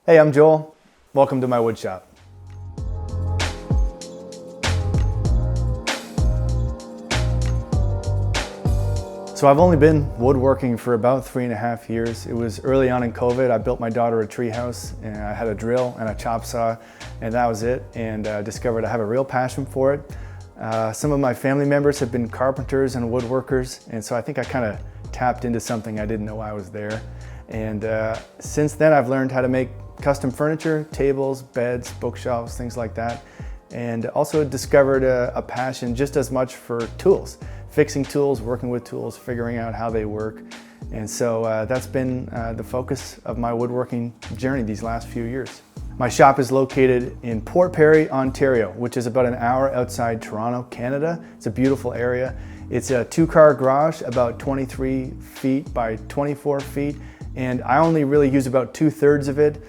Hey, I'm Joel. Welcome to my woodshop. So I've only been woodworking for about 3.5 years. It was early on in COVID. I built my daughter a tree house and I had a drill and a chop saw and that was it. And discovered I have a real passion for it. Some of my family members have been carpenters and woodworkers, and so I think I kind of tapped into something I didn't know I was there. And since then I've learned how to make custom furniture, tables, beds, bookshelves, things like that. And also discovered a passion just as much for tools, fixing tools, working with tools, figuring out how they work. And so that's been the focus of my woodworking journey these last few years. My shop is located in Port Perry, Ontario, which is about an hour outside Toronto, Canada. It's a beautiful area. It's a 2-car garage, about 23 feet by 24 feet. And I only really use about 2/3 of it.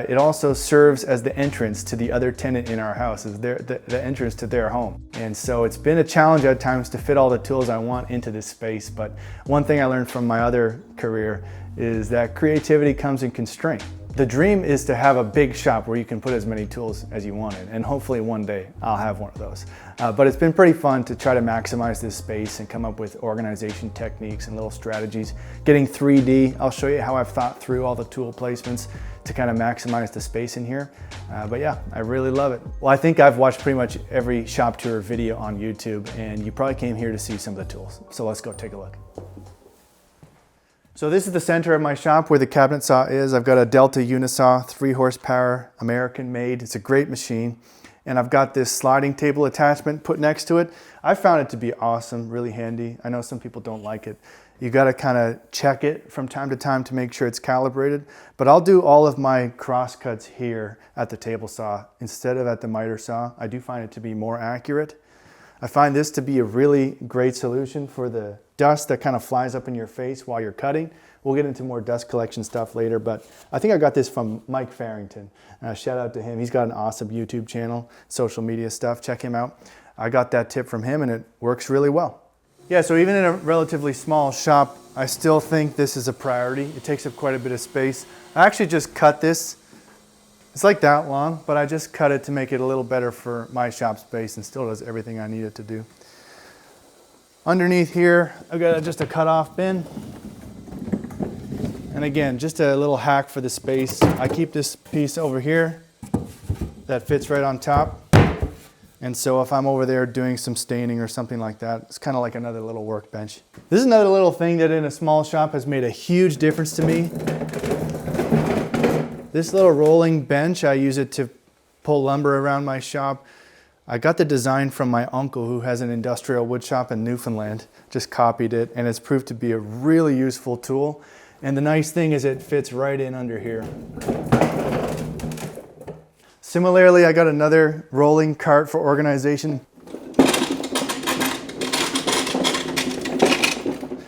It also serves as the entrance to the other tenant in our house, is the entrance to their home. And so it's been a challenge at times to fit all the tools I want into this space, but one thing I learned from my other career is that creativity comes in constraint. The dream is to have a big shop where you can put as many tools as you wanted, and hopefully one day I'll have one of those. But it's been pretty fun to try to maximize this space and come up with organization techniques and little strategies. Getting 3D, I'll show you how I've thought through all the tool placements to kind of maximize the space in here. But yeah, I really love it. Well, I think I've watched pretty much every shop tour video on YouTube, and you probably came here to see some of the tools. So let's go take a look. So this is the center of my shop where the cabinet saw is. I've got a Delta Unisaw, 3 horsepower, American made. It's a great machine. And I've got this sliding table attachment put next to it. I found it to be awesome, really handy. I know some people don't like it. You gotta kind of check it from time to time to make sure it's calibrated. But I'll do all of my cross cuts here at the table saw instead of at the miter saw. I do find it to be more accurate. I find this to be a really great solution for the dust that kind of flies up in your face while you're cutting. We'll get into more dust collection stuff later, but I think I got this from Mike Farrington. Shout out to him. He's got an awesome YouTube channel, social media stuff. Check him out. I got that tip from him and it works really well. Yeah, so even in a relatively small shop, I still think this is a priority. It takes up quite a bit of space. I actually just cut this. It's like that long, but I just cut it to make it a little better for my shop space and still does everything I need it to do. Underneath here, I've got just a cutoff bin. And again, just a little hack for the space. I keep this piece over here that fits right on top. And so if I'm over there doing some staining or something like that, it's kind of like another little workbench. This is another little thing that in a small shop has made a huge difference to me. This little rolling bench, I use it to pull lumber around my shop. I got the design from my uncle who has an industrial wood shop in Newfoundland, just copied it, and it's proved to be a really useful tool. And the nice thing is it fits right in under here. Similarly, I got another rolling cart for organization.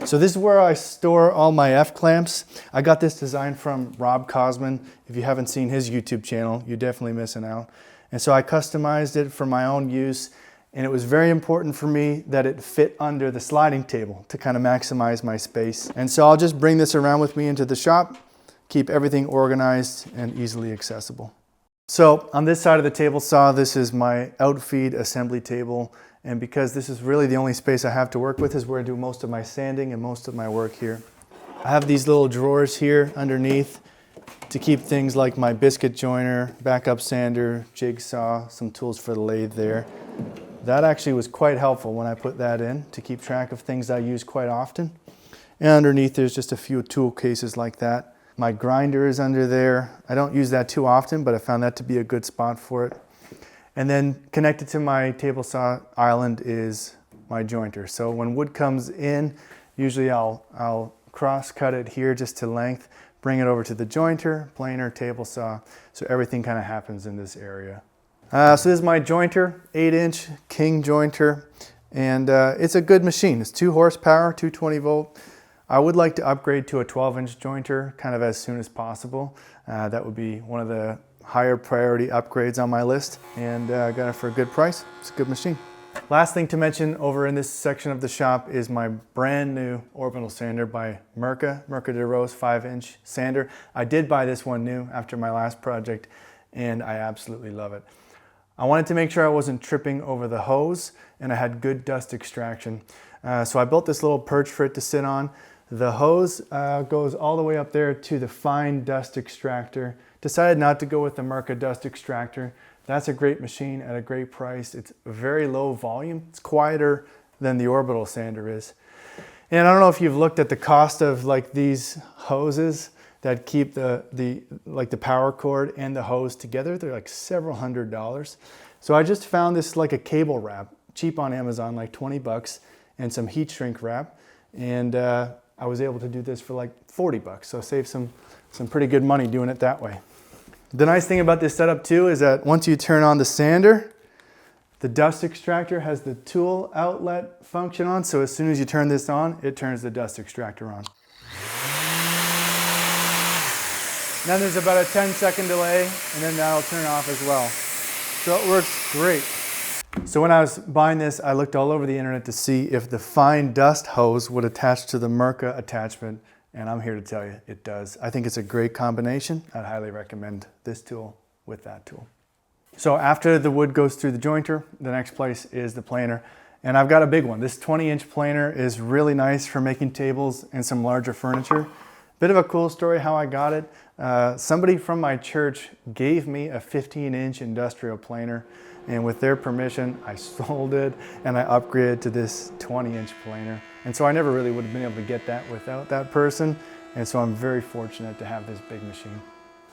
So this is where I store all my F-clamps. I got this design from Rob Cosman. If you haven't seen his YouTube channel, you're definitely missing out. And so I customized it for my own use, and it was very important for me that it fit under the sliding table to kind of maximize my space. And so I'll just bring this around with me into the shop, keep everything organized and easily accessible. So on this side of the table saw, this is my outfeed assembly table. And because this is really the only space I have to work with is where I do most of my sanding and most of my work here. I have these little drawers here underneath to keep things like my biscuit joiner, backup sander, jigsaw, some tools for the lathe there. That actually was quite helpful when I put that in to keep track of things I use quite often. And underneath there's just a few tool cases like that. My grinder is under there. I don't use that too often, but I found that to be a good spot for it. And then connected to my table saw island is my jointer. So when wood comes in, usually I'll cross cut it here just to length, bring it over to the jointer, planer, table saw, so everything kind of happens in this area. So this is my jointer, 8-inch king jointer, and it's a good machine. It's 2 horsepower, 220 volt. I would like to upgrade to a 12-inch jointer kind of as soon as possible. That would be one of the higher priority upgrades on my list, and I got it for a good price. It's a good machine. Last thing to mention over in this section of the shop is my brand new orbital sander by Mirka de Rose 5-inch sander. I did buy this one new after my last project, and I absolutely love it. I wanted to make sure I wasn't tripping over the hose and I had good dust extraction. So I built this little perch for it to sit on. The hose goes all the way up there to the fine dust extractor. Decided not to go with the Mirka dust extractor. That's a great machine at a great price. It's very low volume. It's quieter than the orbital sander is. And I don't know if you've looked at the cost of like these hoses that keep the power cord and the hose together. They're like several $100s. So I just found this like a cable wrap, cheap on Amazon, like 20 bucks, and some heat shrink wrap. And I was able to do this for like 40 bucks. So save some pretty good money doing it that way. The nice thing about this setup too is that once you turn on the sander, the dust extractor has the tool outlet function on. So as soon as you turn this on, it turns the dust extractor on. Then there's about a 10-second delay, and then that'll turn off as well. So it works great. So when I was buying this, I looked all over the internet to see if the fine dust hose would attach to the Mirka attachment, and I'm here to tell you it does. I think it's a great combination. I'd highly recommend this tool with that tool. So after the wood goes through the jointer, the next place is the planer. And I've got a big one. This 20-inch planer is really nice for making tables and some larger furniture. Bit of a cool story how I got it. Somebody from my church gave me a 15-inch industrial planer, and with their permission, I sold it and I upgraded to this 20-inch planer. And so I never really would have been able to get that without that person. And so I'm very fortunate to have this big machine.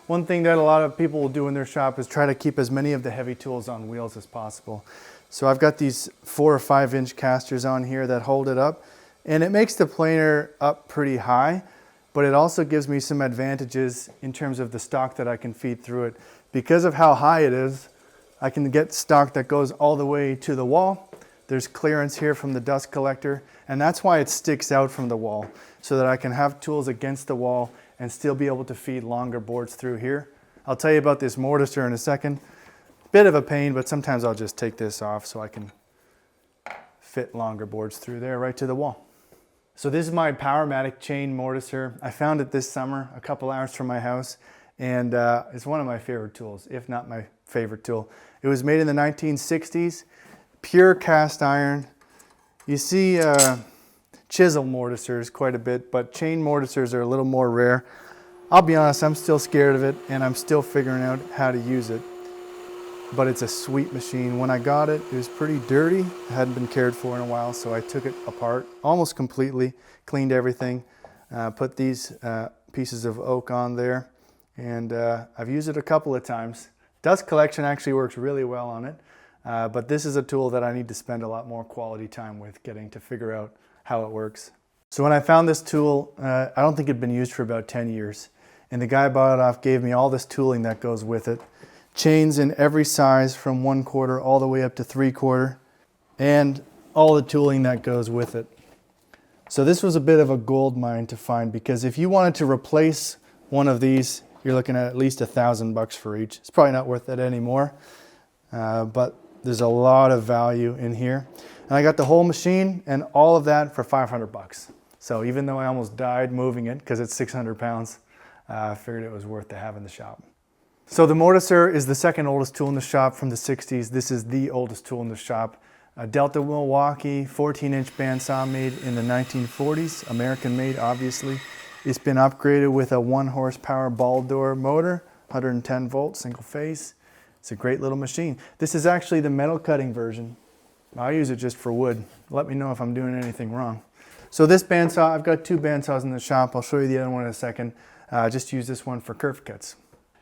One thing that a lot of people will do in their shop is try to keep as many of the heavy tools on wheels as possible. So I've got these 4 or 5-inch casters on here that hold it up, and it makes the planer up pretty high, but it also gives me some advantages in terms of the stock that I can feed through it. Because of how high it is, I can get stock that goes all the way to the wall. There's clearance here from the dust collector, and that's why it sticks out from the wall, so that I can have tools against the wall and still be able to feed longer boards through here. I'll tell you about this mortiser in a second. Bit of a pain, but sometimes I'll just take this off so I can fit longer boards through there right to the wall. So this is my Powermatic chain mortiser. I found it this summer, a couple hours from my house, and it's one of my favorite tools, if not my favorite tool. It was made in the 1960s, pure cast iron. You see chisel mortisers quite a bit, but chain mortisers are a little more rare. I'll be honest, I'm still scared of it, and I'm still figuring out how to use it. But it's a sweet machine. When I got it, it was pretty dirty. It hadn't been cared for in a while, so I took it apart almost completely, cleaned everything, put these pieces of oak on there, and I've used it a couple of times. Dust collection actually works really well on it, but this is a tool that I need to spend a lot more quality time with, getting to figure out how it works. So when I found this tool, I don't think it had been used for about 10 years, and the guy I bought it off gave me all this tooling that goes with it. Chains in every size from 1/4 all the way up to 3/4, and all the tooling that goes with it. So this was a bit of a gold mine to find, because if you wanted to replace one of these, you're looking at least $1,000 for each. It's probably not worth that anymore, but there's a lot of value in here. And I got the whole machine and all of that for $500. So even though I almost died moving it because it's 600 pounds, I figured it was worth to have in the shop. So the mortiser is the second oldest tool in the shop from the 60s. This is the oldest tool in the shop. A Delta Milwaukee 14-inch bandsaw made in the 1940s, American made obviously. It's been upgraded with a 1 horsepower ball door motor, 110 volt single phase. It's a great little machine. This is actually the metal cutting version. I use it just for wood. Let me know if I'm doing anything wrong. So this bandsaw, I've got 2 bandsaws in the shop. I'll show you the other one in a second. Just use this one for curve cuts.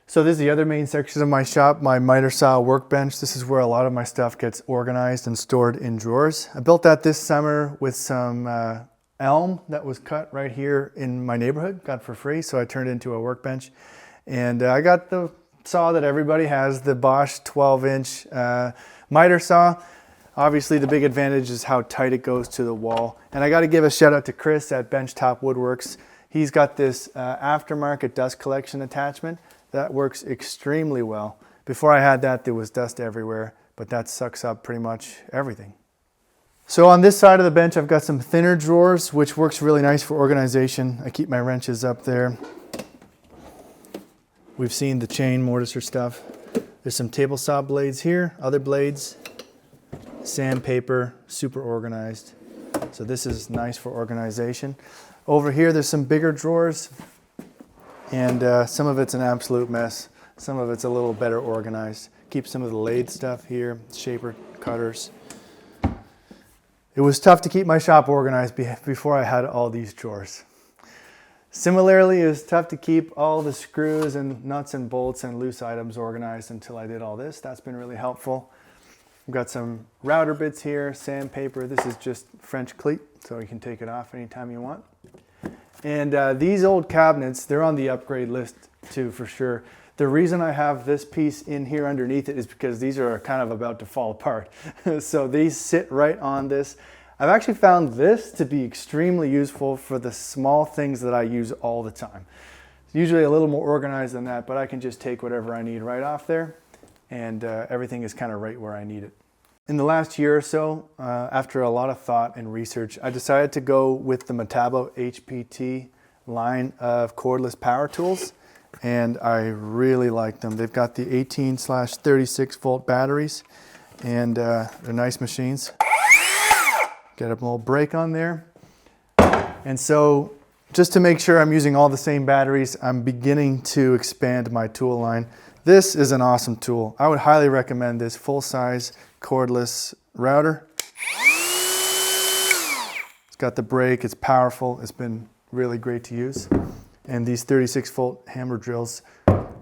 So this is the other main section of my shop, my Mitre Saw Workbench. This is where a lot of my stuff gets organized and stored in drawers. I built that this summer with some elm that was cut right here in my neighborhood, got for free, so I turned it into a workbench. And I got the saw that everybody has, the Bosch 12-inch miter saw. Obviously the big advantage is how tight it goes to the wall. And I got to give a shout out to Chris at Benchtop Woodworks. He's got this aftermarket dust collection attachment that works extremely well. Before I had that, there was dust everywhere, but that sucks up pretty much everything. So on this side of the bench, I've got some thinner drawers, which works really nice for organization. I keep my wrenches up there. We've seen the chain mortiser stuff. There's some table saw blades here, other blades, sandpaper, super organized. So this is nice for organization. Over here, there's some bigger drawers, and some of it's an absolute mess. Some of it's a little better organized. Keep some of the lathe stuff here, shaper, cutters. It was tough to keep my shop organized before I had all these drawers. Similarly, it was tough to keep all the screws and nuts and bolts and loose items organized until I did all this. That's been really helpful. I've got some router bits here, sandpaper. This is just French cleat, so you can take it off anytime you want. And these old cabinets, they're on the upgrade list too, for sure. The reason I have this piece in here underneath it is because these are kind of about to fall apart. So these sit right on this. I've actually found this to be extremely useful for the small things that I use all the time. It's usually a little more organized than that, but I can just take whatever I need right off there, and everything is kind of right where I need it. In the last year or so, after a lot of thought and research, I decided to go with the Metabo HPT line of cordless power tools, and I really like them. They've got the 18/36 volt batteries, and they're nice machines. Got a little brake on there. And so just to make sure I'm using all the same batteries, I'm beginning to expand my tool line. This is an awesome tool. I would highly recommend this full-size cordless router. It's got the brake, it's powerful, it's been really great to use. And these 36 volt hammer drills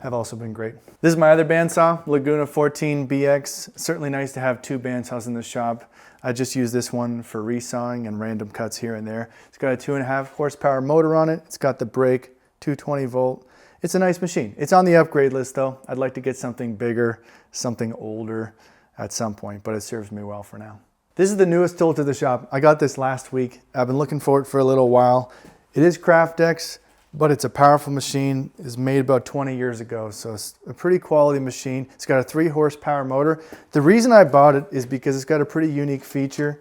have also been great. This is my other bandsaw, Laguna 14BX. Certainly nice to have two bandsaws in the shop. I just use this one for resawing and random cuts here and there. It's got a 2.5 horsepower motor on it. It's got the brake, 220 volt. It's a nice machine. It's on the upgrade list though. I'd like to get something bigger, something older at some point, but it serves me well for now. This is the newest tool to the shop. I got this last week. I've been looking for it for a little while. It is Craftex, but it's a powerful machine. It's made about 20 years ago, so it's a pretty quality machine. It's got a 3 horsepower motor. The reason I bought it is because it's got a pretty unique feature,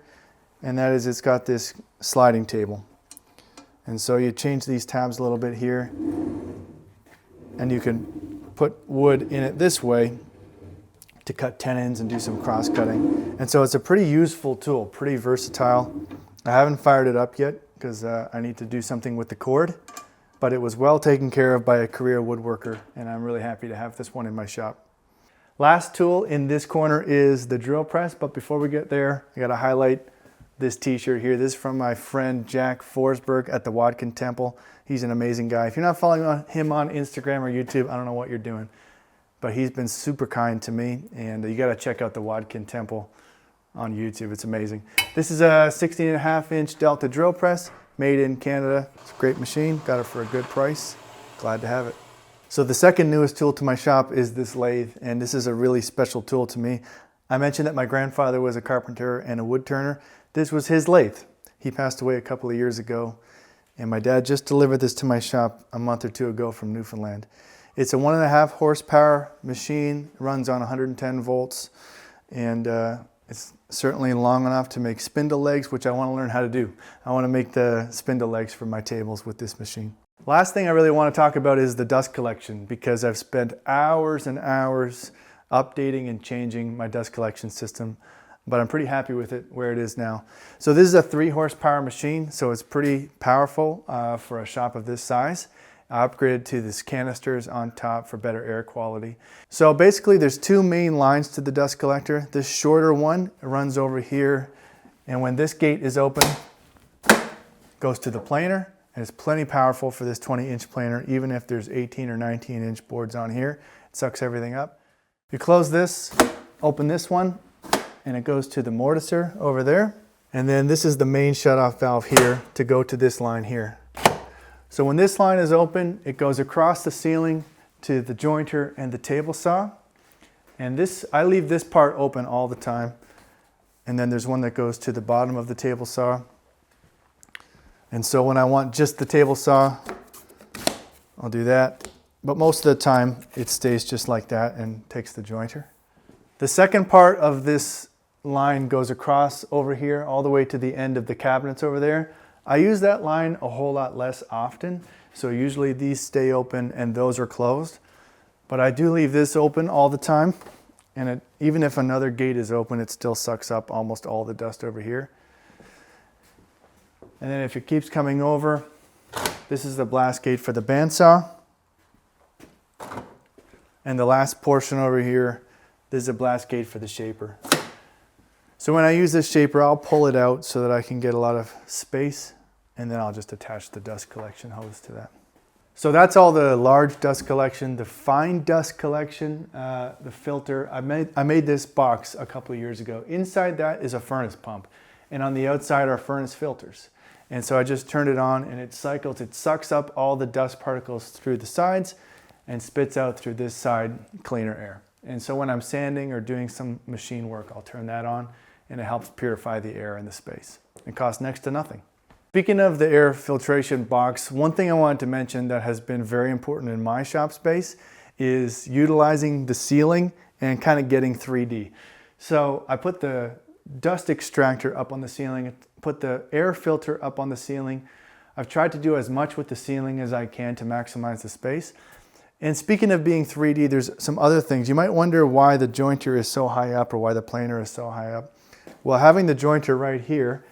and that is it's got this sliding table. And so you change these tabs a little bit here, and you can put wood in it this way to cut tenons and do some cross cutting. And so it's a pretty useful tool, pretty versatile. I haven't fired it up yet because I need to do something with the cord. But it was well taken care of by a career woodworker, and I'm really happy to have this one in my shop. Last tool in this corner is the drill press, but before we get there, I gotta highlight this t-shirt here. This is from my friend Jack Forsberg at the Watkin Temple. He's an amazing guy. If you're not following him on Instagram or YouTube, I don't know what you're doing, but he's been super kind to me, and you gotta check out the Watkin Temple on YouTube. It's amazing. This is a 16.5-inch Delta drill press. Made in Canada. It's a great machine. Got it for a good price. Glad to have it. So the second newest tool to my shop is this lathe, and this is a really special tool to me. I mentioned that my grandfather was a carpenter and a wood turner. This was his lathe. He passed away a couple of years ago, and my dad just delivered this to my shop a month or two ago from Newfoundland. It's a 1.5 horsepower machine, runs on 110 volts, and it's certainly long enough to make spindle legs, which I want to learn how to do. I want to make the spindle legs for my tables with this machine. Last thing I really want to talk about is the dust collection, because I've spent hours and hours updating and changing my dust collection system, but I'm pretty happy with it where it is now. So this is a 3 horsepower machine, so it's pretty powerful for a shop of this size. I upgraded to this canisters on top for better air quality. So basically there's 2 main lines to the dust collector. This shorter one runs over here, and when this gate is open, it goes to the planer, and it's plenty powerful for this 20-inch planer, even if there's 18 or 19-inch boards on here. It sucks everything up. You close this, open this one, and it goes to the mortiser over there. And then this is the main shutoff valve here to go to this line here. So when this line is open, it goes across the ceiling to the jointer and the table saw. And this, I leave this part open all the time. And then there's one that goes to the bottom of the table saw. And so when I want just the table saw, I'll do that. But most of the time, it stays just like that and takes the jointer. The second part of this line goes across over here all the way to the end of the cabinets over there. I use that line a whole lot less often, so usually these stay open and those are closed. But I do leave this open all the time, and even if another gate is open, it still sucks up almost all the dust over here. And then if it keeps coming over, this is the blast gate for the bandsaw. And the last portion over here, this is a blast gate for the shaper. So when I use this shaper, I'll pull it out so that I can get a lot of space, and then I'll just attach the dust collection hose to that. So that's all the large dust collection. The fine dust collection, the filter, I made this box a couple of years ago. Inside that is a furnace pump, and on the outside are furnace filters. And so I just turned it on and it cycles, it sucks up all the dust particles through the sides and spits out through this side cleaner air. And so when I'm sanding or doing some machine work, I'll turn that on and it helps purify the air in the space. It costs next to nothing. Speaking of the air filtration box, one thing I wanted to mention that has been very important in my shop space is utilizing the ceiling and kind of getting 3D. So I put the dust extractor up on the ceiling, put the air filter up on the ceiling. I've tried to do as much with the ceiling as I can to maximize the space. And speaking of being 3D, there's some other things. You might wonder why the jointer is so high up or why the planer is so high up. Well, having the jointer right here,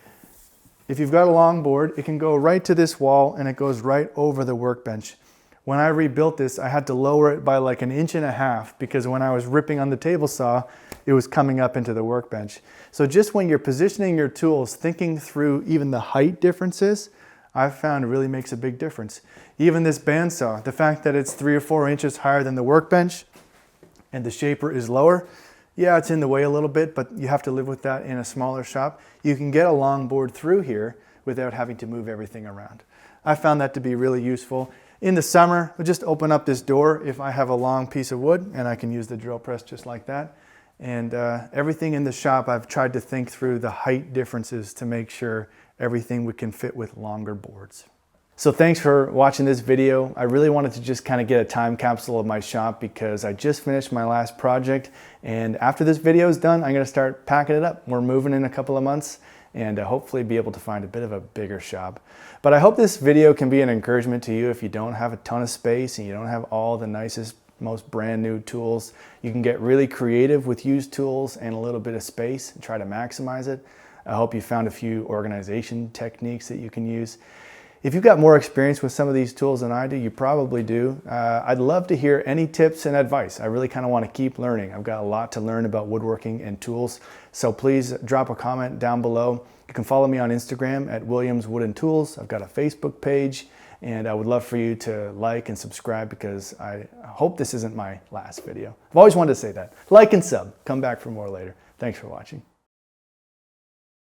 if you've got a long board, it can go right to this wall and it goes right over the workbench. When I rebuilt this, I had to lower it by like 1.5 inches because when I was ripping on the table saw, it was coming up into the workbench. So just when you're positioning your tools, thinking through even the height differences, I've found really makes a big difference. Even this bandsaw, the fact that it's 3 or 4 inches higher than the workbench and the shaper is lower, yeah, it's in the way a little bit, but you have to live with that in a smaller shop. You can get a long board through here without having to move everything around. I found that to be really useful. In the summer, I'll just open up this door if I have a long piece of wood and I can use the drill press just like that. And everything in the shop, I've tried to think through the height differences to make sure everything we can fit with longer boards. So thanks for watching this video. I really wanted to just kind of get a time capsule of my shop because I just finished my last project, and after this video is done, I'm going to start packing it up. We're moving in a couple of months and hopefully be able to find a bit of a bigger shop. But I hope this video can be an encouragement to you if you don't have a ton of space and you don't have all the nicest, most brand new tools. You can get really creative with used tools and a little bit of space and try to maximize it. I hope you found a few organization techniques that you can use. If you've got more experience with some of these tools than I do, you probably do. I'd love to hear any tips and advice. I really kind of want to keep learning. I've got a lot to learn about woodworking and tools. So please drop a comment down below. You can follow me on Instagram at Williams Wood & Tools. I've got a Facebook page, and I would love for you to like and subscribe because I hope this isn't my last video. I've always wanted to say that. Like and sub. Come back for more later. Thanks for watching.